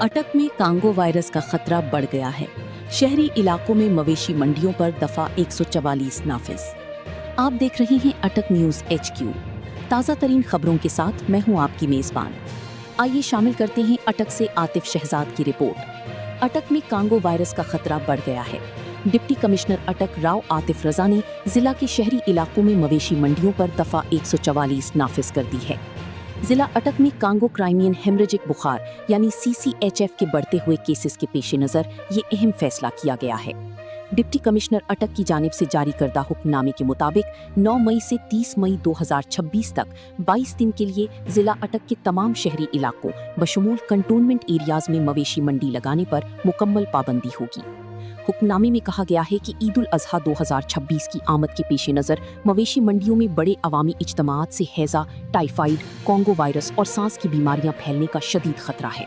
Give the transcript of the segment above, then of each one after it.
अटक में Congo virus का खतरा बढ़ गया है। शहरी इलाकों में मवेशी मंडियों पर दफा 144 नाफिज। आप देख रहे हैं अटक न्यूज HQ। ताज़ा तरीन खबरों के साथ मैं हूं आपकी मेजबान। आइए शामिल करते हैं अटक से आतिफ शहजाद की रिपोर्ट। अटक में कांगो वायरस का खतरा बढ़ गया है। डिप्टी कमिश्नर अटक राव आतिफ रजा ने जिला के शहरी इलाकों में मवेशी मंडियों पर दफा 144 नाफिज कर दी है। जिला अटक में कांगो क्राइमियन हेमरेजिक बुखार यानी CCHF के बढ़ते हुए केसेस के पेश नज़र ये अहम फैसला किया गया है। डिप्टी कमिश्नर अटक की जानिब से जारी करदा हुक्मनामे के मुताबिक 9 मई से 30 मई 2026 तक 22 दिन के लिए जिला अटक के तमाम शहरी इलाकों बशमूल कंटोनमेंट एरियाज में मवेशी मंडी लगाने पर मुकम्मल पाबंदी होगी। हुक्मनामे में कहा गया है कि ईद उल अजहा 2026 की आमद के पेश नज़र मवेशी मंडियों में बड़े अवामी इज्तमात से हैजा, टाइफाइड, कांगो वायरस और सांस की बीमारियां फैलने का शदीद खतरा है।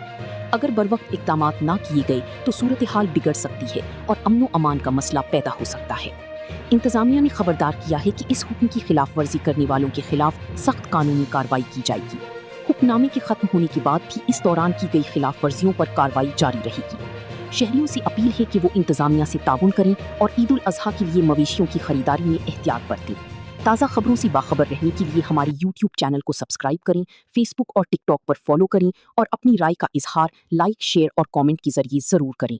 अगर बरवक्त इक़दामात ना किए गए तो सूरत हाल बिगड़ सकती है और अमनो अमान का मसला पैदा हो सकता है। इंतजामिया ने खबरदार किया है कि इस हुक्म की खिलाफ वर्जी करने वालों के खिलाफ सख्त कानूनी कार्रवाई की जाएगी। हुक्मनामे के खत्म होने के बाद भी इस दौरान की गई खिलाफ वर्जियों पर कार्रवाई जारी रहेगी। शहरियों से अपील है कि वो इंतजामिया से ताउन करें और ईद उल अजहा के लिए मवेशियों की खरीदारी में एहतियात बरतें। ताज़ा खबरों से बाखबर रहने के लिए हमारे YouTube चैनल को सब्सक्राइब करें, Facebook और TikTok पर फॉलो करें और अपनी राय का इजहार लाइक, शेयर और कमेंट के जरिए ज़रूर करें।